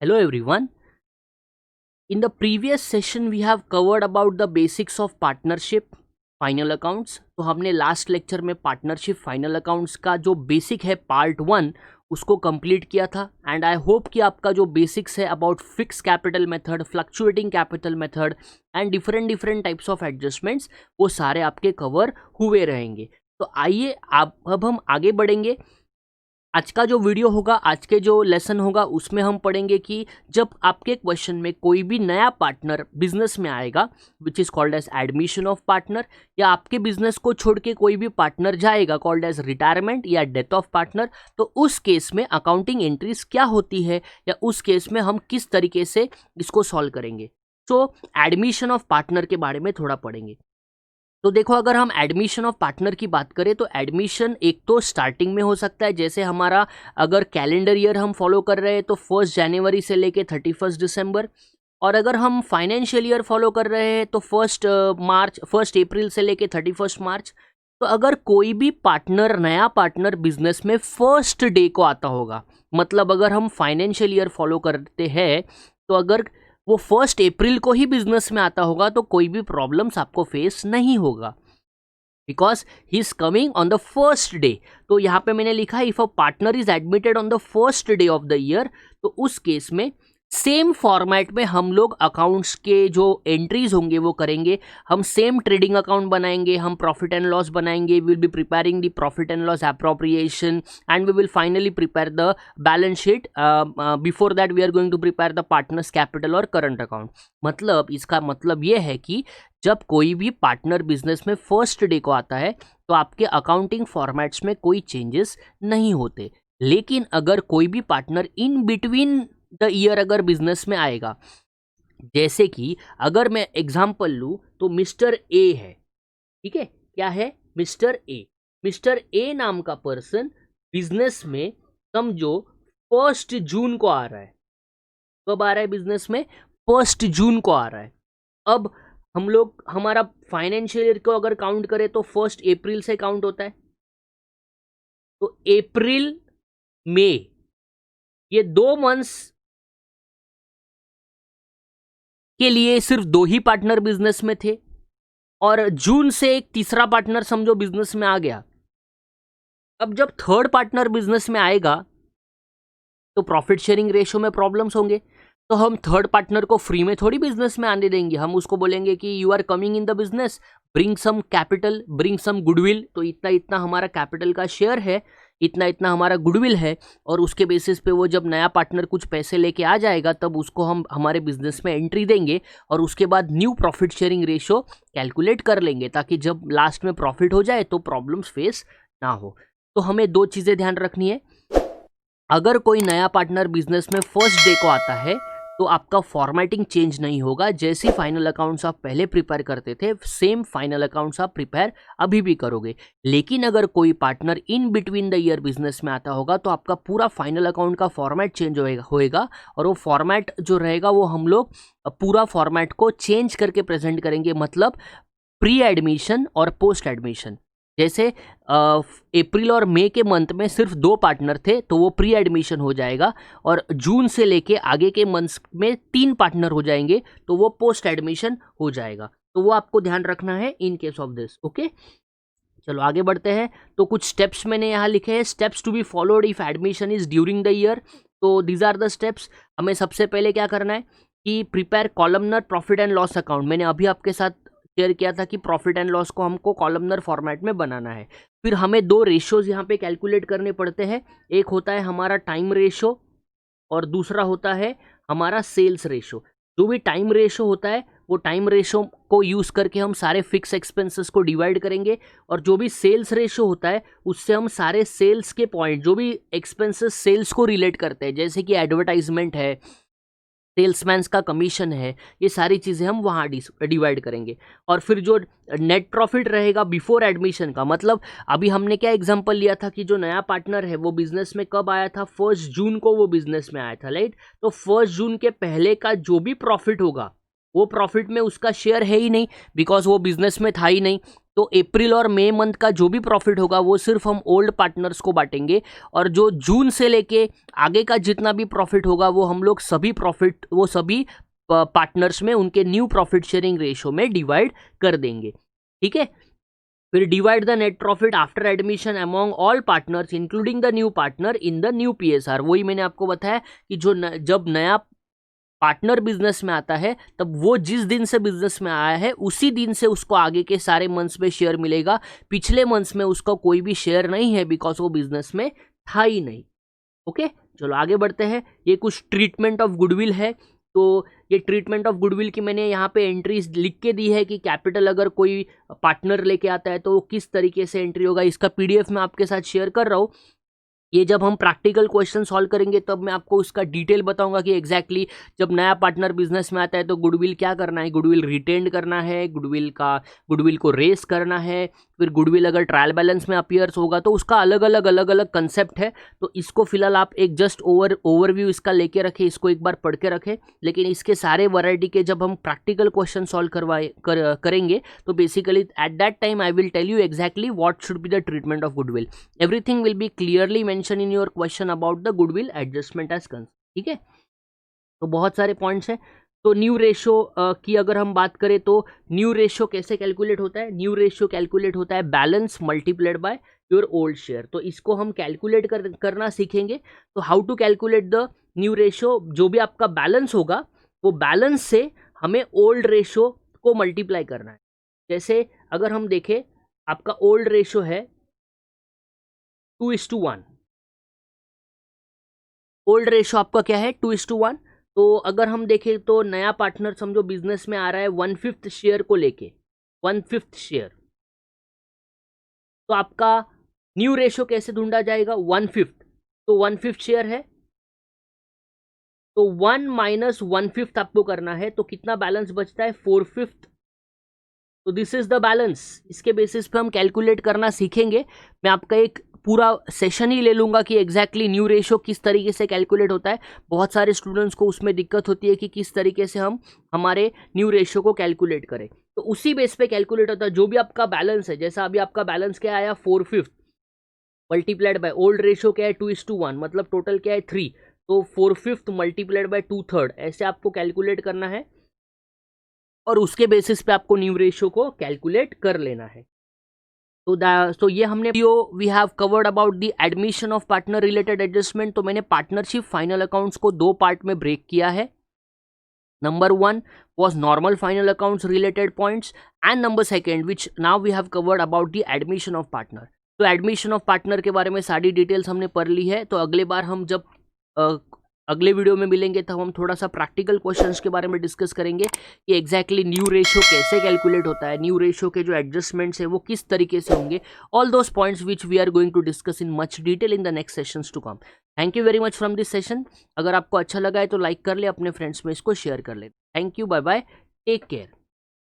Hello everyone. In the previous session we have covered about the basics of partnership final accounts. तो हमने last lecture में partnership final accounts का जो basic है part 1 उसको complete किया था। एंड आई होप कि आपका जो बेसिक्स है about fix capital method, fluctuating capital method and different types of adjustments वो सारे आपके कवर हुए रहेंगे। तो आइए अब हम आगे बढ़ेंगे। आज का जो वीडियो होगा, आज के जो लेसन होगा उसमें हम पढ़ेंगे कि जब आपके क्वेश्चन में कोई भी नया पार्टनर बिजनेस में आएगा which is called as admission of partner, या आपके बिजनेस को छोड़ के कोई भी पार्टनर जाएगा कॉल्ड एज रिटायरमेंट या डेथ ऑफ पार्टनर, तो उस केस में अकाउंटिंग एंट्रीज क्या होती है या उस केस में हम किस तरीके से इसको सॉल्व करेंगे। सो एडमिशन ऑफ पार्टनर के बारे में थोड़ा पढ़ेंगे। तो देखो, अगर हम एडमिशन ऑफ पार्टनर की बात करें तो एडमिशन एक तो स्टार्टिंग में हो सकता है, जैसे हमारा अगर कैलेंडर ईयर हम फॉलो कर रहे हैं तो 1 जनवरी से लेके 31 दिसंबर, और अगर हम फाइनेंशियल ईयर फॉलो कर रहे हैं तो 1 अप्रैल से लेके 31 मार्च। तो अगर कोई भी पार्टनर, नया पार्टनर बिजनेस में फर्स्ट डे को आता होगा, मतलब अगर हम फाइनेंशियल ईयर फॉलो करते हैं तो अगर वो 1 अप्रैल को ही बिजनेस में आता होगा तो कोई भी प्रॉब्लम्स आपको फेस नहीं होगा, because he is coming on the first day. तो यहाँ पे मैंने लिखा है if a partner is admitted on the first day of the year, तो उस केस में सेम फॉर्मेट में हम लोग अकाउंट्स के जो एंट्रीज होंगे वो करेंगे। हम सेम ट्रेडिंग अकाउंट बनाएंगे, हम प्रॉफिट एंड लॉस बनाएंगे, will be preparing the profit and loss appropriation and we will finally prepare the balance sheet. Before that we are going to prepare the partners capital और current account. मतलब इसका मतलब ये है कि जब कोई भी पार्टनर बिजनेस में फर्स्ट डे को आता है तो आपके अकाउंटिंग फॉर्मेट्स में कोई चेंजेस नहीं होते। लेकिन अगर कोई भी partner in between the year अगर बिजनेस में आएगा, जैसे कि अगर मैं एग्जांपल लूं तो मिस्टर ए है, ठीक है, क्या है, मिस्टर ए नाम का पर्सन बिजनेस में समझो 1 जून को आ रहा है। कब आ रहा है बिजनेस में? 1 जून को आ रहा है। अब हम लोग हमारा फाइनेंशियल ईयर को अगर काउंट करें तो 1 अप्रैल से काउंट होता है। तो अप्रैल, मई, ये 2 मंथ्स के लिए सिर्फ 2 ही पार्टनर बिजनेस में थे, और जून से एक तीसरा पार्टनर समझो बिजनेस में आ गया। अब जब थर्ड पार्टनर बिजनेस में आएगा तो प्रॉफिट शेयरिंग रेशियो में प्रॉब्लम्स होंगे। तो हम थर्ड पार्टनर को फ्री में थोड़ी बिजनेस में आने देंगे। हम उसको बोलेंगे कि you are coming in the business, bring some capital, bring some goodwill. तो इतना इतना हमारा कैपिटल का शेयर है, इतना इतना हमारा गुडविल है, और उसके बेसिस पे वो जब नया पार्टनर कुछ पैसे लेके आ जाएगा तब उसको हम हमारे बिजनेस में एंट्री देंगे, और उसके बाद new profit sharing ratio calculate कर लेंगे ताकि जब लास्ट में प्रॉफिट हो जाए तो प्रॉब्लम्स फेस ना हो। तो हमें 2 चीज़ें ध्यान रखनी है। अगर कोई नया पार्टनर बिजनेस में फर्स्ट डे को आता है तो आपका फॉर्मेटिंग चेंज नहीं होगा। जैसे फाइनल अकाउंट्स आप पहले प्रिपेयर करते थे सेम फाइनल अकाउंट्स आप प्रिपेयर अभी भी करोगे। लेकिन अगर कोई partner in between the year business में आता होगा तो आपका पूरा फाइनल अकाउंट का फॉर्मेट चेंज होएगा, और वो फॉर्मेट जो रहेगा वो हम लोग पूरा फॉर्मेट को चेंज करके प्रेजेंट करेंगे। मतलब प्री एडमिशन और पोस्ट एडमिशन। जैसे अप्रैल और मई के मंथ में सिर्फ 2 पार्टनर थे तो वो प्री एडमिशन हो जाएगा, और जून से लेके आगे के मंथ्स में 3 पार्टनर हो जाएंगे तो वो पोस्ट एडमिशन हो जाएगा। तो वो आपको ध्यान रखना है in case of this. Okay, चलो आगे बढ़ते हैं। तो कुछ स्टेप्स मैंने यहाँ लिखे हैं, steps to be followed if admission is during the year. तो दीज आर द स्टेप्स। हमें सबसे पहले क्या करना है कि prepare columnar profit and loss account. मैंने अभी आपके साथ शेयर किया था कि प्रॉफिट एंड लॉस को हमको कॉलमनर फॉर्मेट में बनाना है। फिर हमें 2 रेशियोज यहाँ पे कैलकुलेट करने पड़ते हैं। एक होता है हमारा टाइम रेशो और दूसरा होता है हमारा सेल्स रेशो। जो भी टाइम रेशो होता है वो टाइम रेशो को यूज़ करके हम सारे फिक्स एक्सपेंसेस को डिवाइड करेंगे, और जो भी सेल्स रेशो होता है उससे हम सारे सेल्स के पॉइंट, जो भी एक्सपेंसेस सेल्स को रिलेट करते हैं, जैसे कि एडवर्टाइजमेंट है, सेल्समैन्स का कमीशन है, ये सारी चीज़ें हम वहाँ डिवाइड करेंगे। और फिर जो नेट प्रॉफिट रहेगा बिफोर एडमिशन का, मतलब अभी हमने क्या एग्जांपल लिया था कि जो नया पार्टनर है वो बिजनेस में कब आया था? 1 जून को वो बिजनेस में आया था, राइट। तो 1 जून के पहले का जो भी प्रॉफिट होगा वो प्रॉफिट में उसका शेयर है ही नहीं, बिकॉज वो बिजनेस में था ही नहीं। तो अप्रैल और मई मंथ का जो भी प्रॉफिट होगा वो सिर्फ हम ओल्ड पार्टनर्स को बांटेंगे, और जो जून से लेके आगे का जितना भी प्रॉफिट होगा वो हम लोग सभी प्रॉफिट वो सभी पार्टनर्स में उनके न्यू प्रॉफिट शेयरिंग रेशो में डिवाइड कर देंगे। ठीक है, फिर divide the net profit after admission among all partners including the new partner in the new PSR। वही मैंने आपको बताया कि जब नया पार्टनर बिजनेस में आता है तब वो जिस दिन से बिजनेस में आया है उसी दिन से उसको आगे के सारे मंथ्स में शेयर मिलेगा, पिछले मंथ्स में उसका कोई भी शेयर नहीं है बिकॉज वो बिजनेस में था ही नहीं। ओके, चलो आगे बढ़ते हैं। ये कुछ ट्रीटमेंट ऑफ गुडविल है। तो ये ट्रीटमेंट ऑफ गुडविल की मैंने यहाँ पे एंट्रीज लिख के दी है कि कैपिटल अगर कोई पार्टनर लेके आता है तो किस तरीके से एंट्री होगा। इसका PDF मैं आपके साथ शेयर कर रहा हूँ। ये जब हम प्रैक्टिकल क्वेश्चन सॉल्व करेंगे तब मैं आपको उसका डिटेल बताऊंगा कि एग्जैक्टली जब नया पार्टनर बिजनेस में आता है तो गुडविल क्या करना है, गुडविल रिटेंड करना है, गुडविल को रेस करना है, फिर गुडविल अगर ट्रायल बैलेंस में अपीयर्स होगा तो उसका अलग अलग कंसेप्ट है। तो इसको फिलहाल आप एक जस्ट ओवरव्यू इसका लेके रखें, इसको एक बार पढ़ के रखें। लेकिन इसके सारे वैरायटी के जब हम प्रैक्टिकल क्वेश्चन सॉल्व करेंगे तो basically at that time I will tell you exactly what should be the treatment of goodwill. Everything will be clearly mention in your question about the goodwill adjustment as concern. ठीक है, तो बहुत सारे points हैं। तो new ratio की अगर हम बात करें तो न्यू रेशो कैसे कैलकुलेट होता है? न्यू रेशो कैलकुलेट होता है balance multiplied by your old share. तो इसको हम कैलकुलेट करना सीखेंगे। तो how to calculate the new ratio? जो भी आपका बैलेंस होगा वो बैलेंस से हमें ओल्ड रेशो को मल्टीप्लाई करना है। जैसे अगर हम देखें आपका ओल्ड रेशो है 2:1। ओल्ड रेशो आपका क्या है? 2:1। तो अगर हम देखें तो नया पार्टनर समझो बिजनेस में आ रहा है 1/5 शेयर को लेके, 1/5 शेयर। तो आपका न्यू रेशो कैसे ढूंढा जाएगा? 1/5। तो 1/5 शेयर है तो 1 - 1/5 आपको करना है। तो कितना बैलेंस बचता है? 4/5। तो दिस इज द बैलेंस। इसके बेसिस पे हम कैलकुलेट करना सीखेंगे। मैं आपका एक पूरा सेशन ही ले लूँगा कि एग्जैक्टली न्यू रेशो किस तरीके से कैलकुलेट होता है। बहुत सारे स्टूडेंट्स को उसमें दिक्कत होती है कि किस तरीके से हम हमारे न्यू रेशो को कैलकुलेट करें। तो उसी बेस पे कैलकुलेट होता है। जो भी आपका बैलेंस है, जैसा अभी आपका बैलेंस क्या आया 4/5 मल्टीप्लाइड बाय ओल्ड रेशो क्या है 2:1, मतलब टोटल क्या है 3। तो 4/5 मल्टीप्लाइड बाय 2/3 ऐसे आपको कैलकुलेट करना है और उसके बेसिस पे आपको न्यू रेशो को कैलकुलेट कर लेना है। तो ये हमने we have covered about the admission of partner related adjustment. तो मैंने पार्टनरशिप फाइनल अकाउंट्स को 2 पार्ट में ब्रेक किया है। Number 1 was normal final accounts related points, and number 2 which now we have covered about the admission of partner। तो admission of partner के बारे में सारी डिटेल्स हमने पढ़ ली है। तो अगले बार हम जब अगले वीडियो में मिलेंगे तब हम थोड़ा सा प्रैक्टिकल क्वेश्चंस के बारे में डिस्कस करेंगे कि एग्जैक्टली न्यू रेशो कैसे कैलकुलेट होता है, न्यू रेशो के जो एडजस्टमेंट्स है वो किस तरीके से होंगे। All those points which we are going to discuss in much detail in the next sessions to come. Thank you very much from this session. अगर आपको अच्छा लगा है तो लाइक कर ले, अपने फ्रेंड्स में इसको शेयर कर ले। Thank you, bye bye, take care.